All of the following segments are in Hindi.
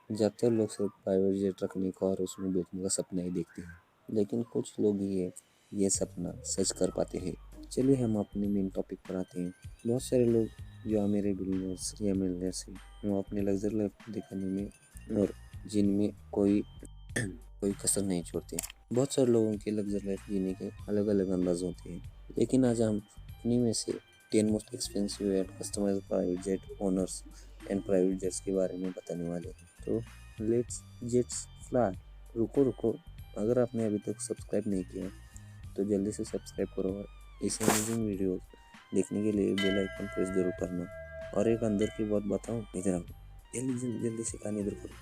ज़्यादातर लोग सिर्फ प्राइवेट जेट रखने का और उसमें बैठने का सपना ही देखते हैं, लेकिन कुछ लोग ही ये सपना सच कर पाते हैं। चलिए हम अपने मेन टॉपिक पर आते हैं। बहुत सारे लोग जो अमीर बिलियनर्स या मिलियनर्स हैं, वो अपने लग्जरी लाइफ दिखाने में और जिनमें कोई कोई कसर नहीं छोड़ते। बहुत सारे लोगों के लग्जरी लाइफ जीने के अलग अलग अंदाज होते हैं, लेकिन आज हम उन्हीं में से 10 most expensive and customised private jet owners and private jets के बारे में बताने वाले हैं। तो लेट्स जेट्स फ्लाई। रुको रुको, अगर आपने अभी तक सब्सक्राइब नहीं किया तो जल्दी से सब्सक्राइब करो और इस अमेजिंग वीडियो देखने के लिए बेल आइकन प्रेस जरूर करना। और एक अंदर की बात बताऊं, इधर आओ, जल्दी जल्दी जल्दी से कान इधर करो।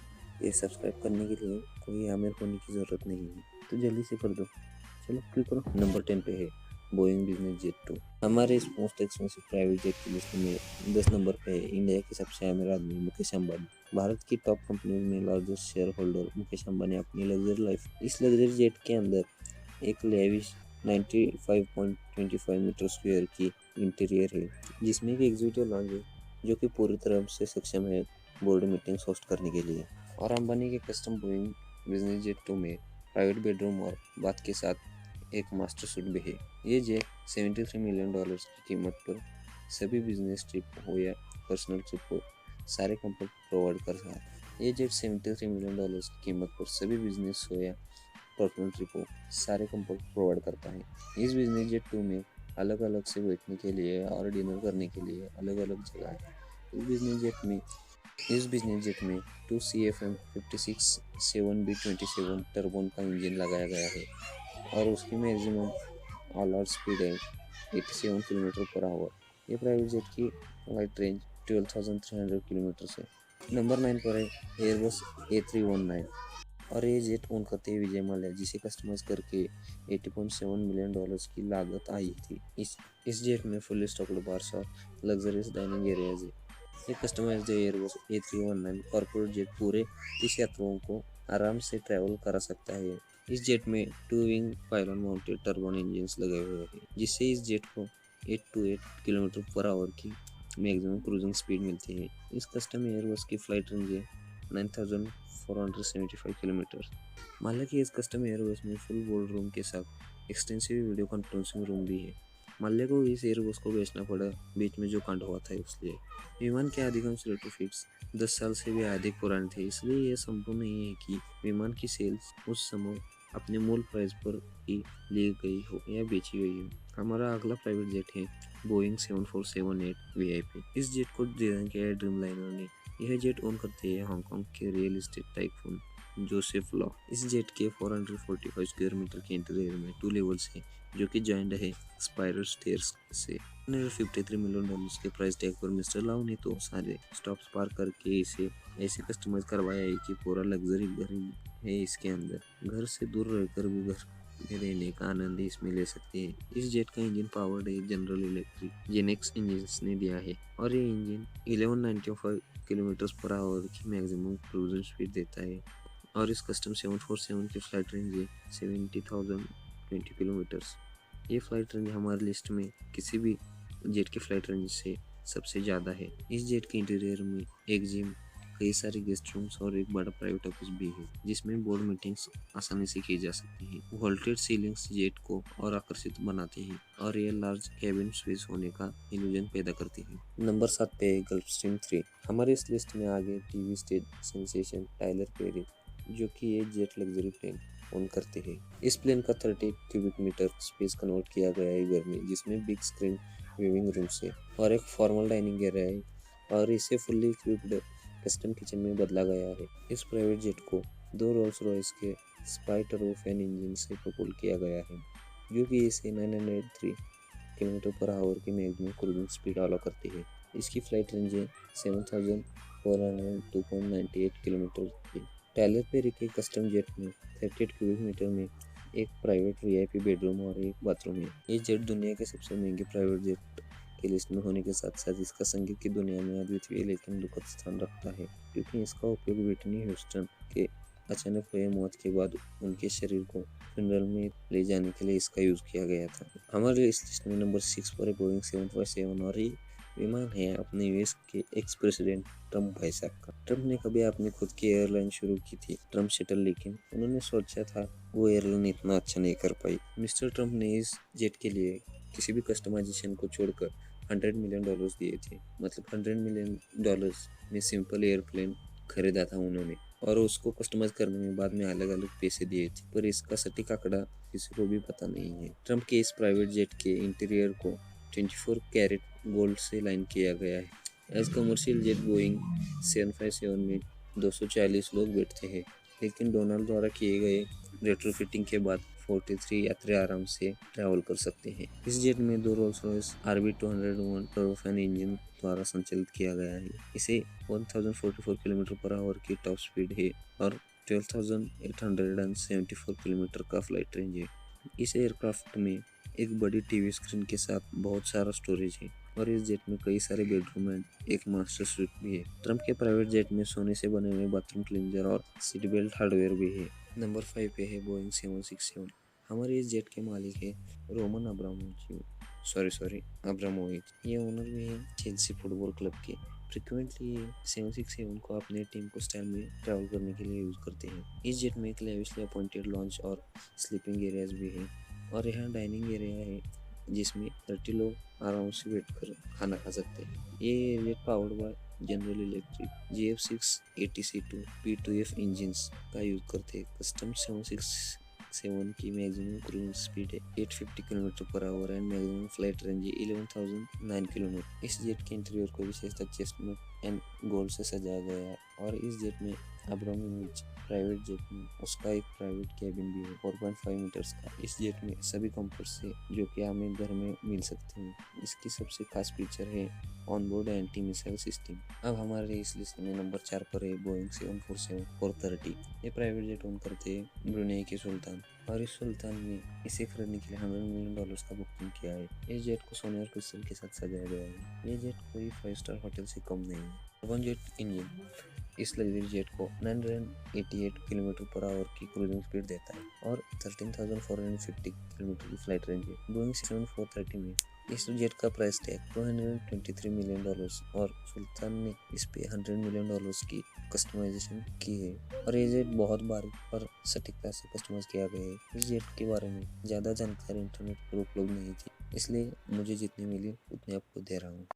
ये सब्सक्राइब करने के लिए कोई आमिर होने की ज़रूरत नहीं है, तो जल्दी से कर दो। चलो क्लिक करो। नंबर 10 पे है बोइंग बिजनेस जेट 2। हमारे इस मोस्ट एक्सपेंसिव प्राइवेट जेट की लिस्ट में 10 नंबर पे है इंडिया के सबसे अमीर आदमी मुकेश अंबानी। भारत की टॉप कंपनी में largest share holder Mukesh Ambani अपनी लग्जरी लाइफ इस लग्जरी जेट के अंदर एक लेविश 95.25 मीटर स्क्वायर की इंटीरियर है, जिसमें एक एग्जीक्यूटिव लॉन्ज है जो कि पूरी तरह से सक्षम है बोर्ड मीटिंग्स होस्ट करने के लिए। और अंबानी के कस्टम बोइंग बिजनेस जेट 2 में प्राइवेट बेडरूम और बाथ के साथ एक मास्टर सूट भी है। ये जेट $73 मिलियन की कीमत पर सभी बिजनेस ट्रिप हो या पर्सनल ट्रिप हो सारे कंफर्ट प्रोवाइड कर रहा है। ये जेट $73 मिलियन की कीमत पर सभी बिजनेस हो या पर्सनल ट्रिप हो सारे कंफर्ट प्रोवाइड करता है। इस बिजनेस जेट 2 में अलग अलग से बैठने के लिए और डिनर करने के लिए अलग अलग जगह है। इस बिजनेस जेट में 2 CFM 56-7B27 टर्बोन का इंजन लगाया गया है और उसकी मैक्सिमम ऑल आउट स्पीड है 87 किलोमीटर पर आवर। ये प्राइवेट जेट की फ्लाइट रेंज 12,300 किलोमीटर है। नंबर 9 पर है एयरबस A319 और ये जेट ओन करते हैं विजय माल्या, जिसे कस्टमाइज करके $80.7 मिलियन की लागत आई थी। इस जेट में फुली स्टॉक्ड बार्स और लग्जरियस डाइनिंग एरियाज है। ये customised Airbus A319 corporate jet पूरे 30 यात्रियों को आराम से ट्रैवल करा सकता है। इस जेट में 2 विंग पायलट माउंटेड टर्बोन इंजन्स लगे हुए हैं, जिससे इस जेट को 8 to 8 किलोमीटर पर आवर की मैक्सिमम क्रूजिंग स्पीड मिलती है। इस कस्टम एयरबस की फ्लाइट रेंज है 9,475 किलोमीटर। माल्या इस कस्टम एयरबस में फुल बोर्ड रूम के साथ एक्सटेंसिव वीडियो कॉन्फ्रेंसिंग रूम भी है। माल्या को इस एयरबस को बेचना पड़ा बीच में जो कांड हुआ था इसलिए। विमान के अधिकांश रेट्रोफिट्स 10 साल से भी अधिक पुराने थे, इसलिए यह संभव नहीं है कि विमान की सेल्स उस समय अपने मूल प्राइस पर ही ली गई हो या बेची गई हो। हमारा अगला प्राइवेट जेट है बोइंग 7478 VIP। इस जेट को डिजाइन किया है ड्रीमलाइनर ने। यह जेट ओन करते हैं हांगकांग के real estate tycoon Joseph law. इस जेट के 445 स्क्वायर मीटर के इंटीरियर में 2 लेवल्स हैं, जो कि जॉइंट है स्पाइरल स्टेयर्स से। $53 मिलियन के प्राइस टैग पर मिस्टर लाउ ने तो सारे स्टॉप्स पार करके इसे ऐसे कस्टमाइज करवाया है कि पूरा लग्जरी घर है इसके अंदर। घर से दूर रहकर भी घर में रहने का आनंद इसमें ले सकते हैं। इस जेट का इंजन पावर्ड है जनरल इलेक्ट्रिक जेनेक्स इंजन ने दिया है और ये इंजन 1195 किलोमीटर पर आवर की मैक्सिमम क्रूजिंग स्पीड देता है। और इस कस्टम 747 की फ्लाइट रेंज है 70,020 किलोमीटर्स। ये फ्लाइट रेंज हमारी लिस्ट में किसी भी जेट की फ्लाइट रेंज से सबसे ज़्यादा है। इस जेट के इंटीरियर में एक जिम, कई सारे गेस्ट रूम्स और एक बड़ा प्राइवेट ऑफिस भी है, जिसमें बोर्ड मीटिंग्स आसानी से की जा सकती हैं। वॉल्टेड सीलिंग्स जेट को और आकर्षित बनाते हैं और ये लार्ज कैबिन स्पेस होने का इल्यूजन पैदा करती है। नंबर 7 पे है गल्फ स्ट्रीम 3। हमारे इस लिस्ट में आगे TV stage sensation Tyler Perry, जो कि ये जेट लग्जरी प्लेन ओन करते हैं। इस प्लेन का 30 क्यूबिक मीटर स्पेस कन्वर्ट किया गया है घर में, जिसमें बिग स्क्रीन लिविंग रूम से और एक फॉर्मल डाइनिंग एरिया है और इसे फुल्ली इक्विप्ड कस्टम किचन में बदला गया है। इस प्राइवेट जेट को 2 रोल्स रॉयस के स्पाई टर्बोफैन इंजन से प्रपोल किया गया है, जो कि इसे 903 किलोमीटर पर आवर की मैक्सिमम क्रूजिंग स्पीड अलाउ करती है। इसकी फ्लाइट रेंज है 7,402.98 किलोमीटर की। टाइलर पेरी के कस्टम जेट में 38 क्यूबिक मीटर में एक प्राइवेट VIP बेडरूम और एक बाथरूम है। ये जेट दुनिया के सबसे महंगे प्राइवेट जेट की लिस्ट में होने के साथ साथ इसका संगीत की दुनिया में अद्वितीय लेकिन दुखद स्थान रखता है, क्योंकि इसका उपयोग व्हिटनी ह्यूस्टन के अचानक हुए मौत के बाद उनके शरीर को फ्यूनरल में ले जाने के लिए इसका यूज किया गया था। हमारे इस लिस्ट में नंबर 6 पर बोइंग 747 और ये विमान है अपने यूएस के एक्स प्रेसिडेंट ट्रम्प भाई साहब का। ट्रम्प ने कभी अपनी खुद की एयरलाइन शुरू की थी, ट्रम्प शटल, लेकिन उन्होंने सोचा था वो एयरलाइन इतना अच्छा नहीं कर पाई। मिस्टर ट्रम्प ने इस जेट के लिए किसी भी कस्टमाइजेशन को छोड़कर $100 मिलियन दिए थे। मतलब $100 मिलियन में सिंपल एयरप्लेन खरीदा था उन्होंने, और उसको कस्टमाइज करने में बाद में अलग अलग पैसे दिए थे, पर इसका सटीक आंकड़ा किसी को भी पता नहीं है। ट्रम्प के इस प्राइवेट जेट के इंटीरियर को 24 कैरेट गोल्ड से लाइन किया गया है। एज कमर्शियल जेट बोइंग 757 में 240 लोग बैठते हैं, लेकिन डोनाल्ड द्वारा किए गए रेट्रोफिटिंग के बाद 43 यात्री आराम से ट्रैवल कर सकते हैं। इस जेट में 2 Rolls Royce RB201 turbofan engine द्वारा संचालित किया गया है। इसे 1044 किलोमीटर पर आवर की टॉप स्पीड है और 12,874 किलोमीटर का फ्लाइट रेंज है। इस एयरक्राफ्ट में एक बड़ी टीवी स्क्रीन के साथ बहुत सारा स्टोरेज है, और इस जेट में कई सारे बेडरूम एंड एक मास्टर स्वीट भी है। ट्रम्प के प्राइवेट जेट में सोने से बने हुए बाथरूम क्लींजर और सीट बेल्ट हार्डवेयर भी है। नंबर 5 पे है बोइंग 767। हमारे इस जेट के मालिक है रोमन अब्रामोविच। ये ओनर भी है चेल्सी फुटबॉल क्लब के। फ्रिक्वेंटली ये 767 को अपने टीम को स्टाइल में ट्रैवल करने के लिए यूज करते हैं। इस जेट में एक लेविशली अपॉइंटेड लॉन्च और स्लीपिंग एरियाज भी है, और यहाँ डाइनिंग एरिया है जिसमें 30 लोग आराम से बैठकर खाना खा सकते हैं। ये jet powered by general electric GF680C2 P2F engines का यूज करते हैं। कस्टम 767 की मैक्सिमम क्रूज स्पीड है 850 kilometre per our and maximum flight range है 11,009 किलोमीटर। इस जेट के इंटीरियर को विशेषतः चेस्टनट एंड गोल्ड से सजाया गया है, और इस जेट में अब्रामोविच प्राइवेट जेट में उसका एक प्राइवेट कैबिन भी है 4.5 मीटर्स का। इस जेट में सभी कंफर्ट्स है जो कि हमें घर में मिल सकते हैं। इसकी सबसे खास फीचर है ऑनबोर्ड एंटी मिसाइल सिस्टम। अब हमारे इस लिस्ट में नंबर 4 पर है बोइंग 747-430। ये प्राइवेट जेट ओन करते हैं ब्रुनेई के सुल्तान, और इस सुल्तान ने इसे खरीदने के लिए $100 मिलियन का भुगतान किया है। इस जेट को सोने और क्रिस्टल के साथ सजाया गया है। ये जेट कोई 5 स्टार होटल से कम नहीं है। कार्बन जेट इंजन इस लग्जरी जेट को 988 किलोमीटर पर आवर की क्रूजिंग स्पीड देता है और 13,450 किलोमीटर की फ्लाइट रेंज है। बोइंग 7430 में इस जेट का प्राइस टैग $223 मिलियन, और सुल्तान ने इस पे $100 मिलियन की कस्टमाइजेशन की है, और ये जेट बहुत बारीक और सटीकता से कस्टमाइज किया गया है। इस जेट के बारे में ज़्यादा जानकारी इंटरनेट पर उपलब्ध नहीं थी, इसलिए मुझे जितनी मिली उतनी आपको दे रहा हूँ।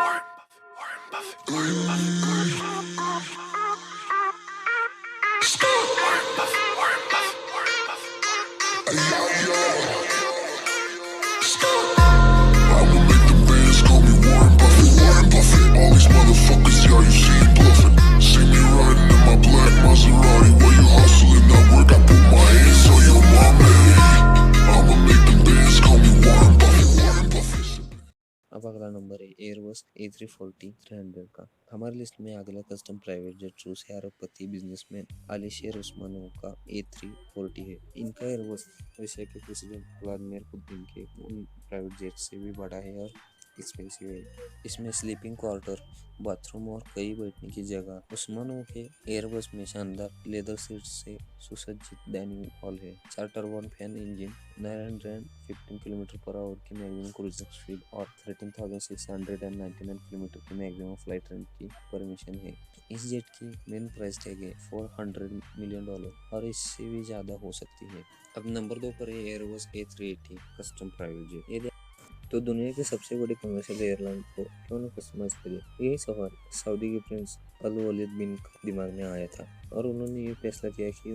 अब अगला नंबर है एयरबस A340-300 का। हमारी लिस्ट में अगला कस्टम प्राइवेट जेट रूस है अरबपति बिजनेसमैन अलीशेर उस्मानोव का A340 है। इनका एयरबस रशिया के प्रेसिडेंट व्लादिमीर पुतिन के प्राइवेट जेट से भी बड़ा है और एक्सपेंसिव है। इसमें स्लीपिंग क्वार्टर, बाथरूम और कई बैठने की जगह। उस्मानोव के एयरबस में शानदार लेदर सीट्स से सुसज्जित डाइनिंग हॉल है। 4 turbofan engine, 915 kilometre per hour की मैक्सिमम क्रूजिंग स्पीड और 13,699 किलोमीटर की मैक्सिमम फ्लाइट रेंज की परमिशन है। इस जेट की मेन प्राइस टैग है $400 मिलियन, और इससे भी ज़्यादा हो सकती है। अब नंबर 2 पर है Airbus A380 custom private jet. ये तो दुनिया के सबसे बड़े कमर्शियल एयरलाइन को क्यों न कस्टमाइज करें? यही सवाल सऊदी के प्रिंस अल वलीद बिन के दिमाग में आया था, और उन्होंने ये फैसला किया कि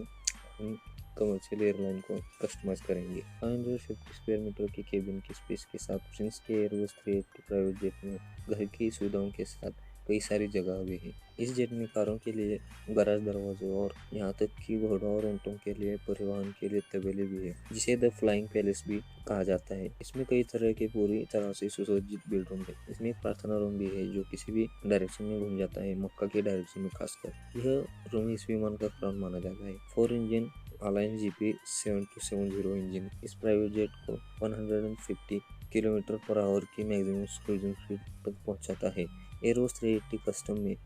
हम कमर्शियल एयरलाइन को कस्टमाइज करेंगे। 550 स्क्वायर मीटर की केबिन की स्पेस के साथ प्रिंस के एयरबस 380 प्राइवेट जेट में घर की सुविधाओं के साथ कई सारी जगह भी है। इस जेट में कारों के लिए गैराज दरवाजे और यहाँ तक कि घोड़ों और ऊँटों के लिए परिवहन के लिए तबेले भी है, जिसे द फ्लाइंग पैलेस भी कहा जाता है। इसमें कई तरह के पूरी तरह से सुसज्जित बेडरूम है। इसमें एक प्रार्थना रूम भी है जो किसी भी डायरेक्शन में घूम जाता है, मक्का के डायरेक्शन में खासकर। यह रूम इस विमान का क्राउन माना जाता है। 4 इंजन अलायंस GP7270 इंजन इस प्राइवेट जेट को 150 किलोमीटर पर आवर की मैक्सिमम क्रूजिंग स्पीड तक पहुंचाता है। एयरबस 380 कस्टम में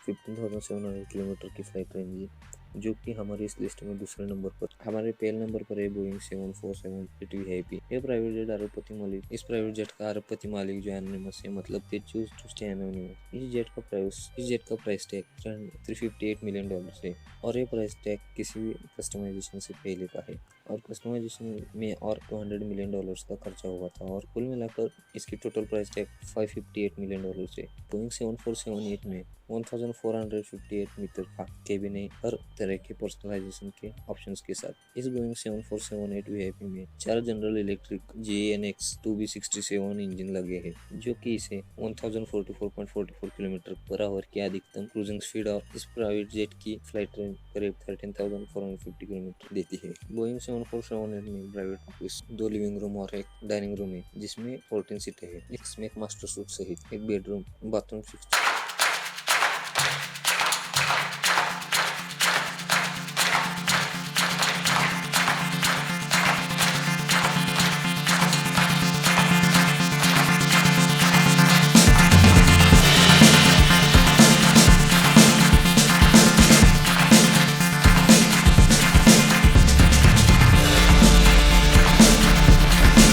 15,700 किलोमीटर की फ्लाइट रेंज है जो कि हमारे इस लिस्ट में दूसरे नंबर पर, हमारे पहले नंबर पर है बोइंग 747 वीआईपी। ये प्राइवेट जेट अरबपति मालिक, इस प्राइवेट जेट का अरबपति मालिक जो एनोनिमस है, मतलब they choose to stay anonymous. इस जेट का प्राइस टैग $358 मिलियन है और ये प्राइस टैग किसी भी कस्टमाइजेशन से पहले का है और कस्टमाइजेशन में और $200 मिलियन का खर्चा हुआ था और कुल मिलाकर इसकी टोटल प्राइस टैग $558 मिलियन है। बोइंग 7478 में 1458 मीटर का केबिन है हर तरह के पर्सनलाइजेशन के ऑप्शंस के साथ। इस बोइंग 7478 वीआईपी में 4 general electric GNX 2B67 engine लगे हैं जो कि इसे 1044.44 किलोमीटर पर आवर की अधिकतम क्रूजिंग स्पीड और इस प्राइवेट जेट की फ्लाइट रेंज करीब 13,450 किलोमीटर देती है। बोइंग 7478 में प्राइवेट ऑफिस, 2 लिविंग रूम और एक डाइनिंग रूम है जिसमें 14 सीटें हैं। इसमें एक मास्टर सूट सहित एक बेडरूम, बाथरूम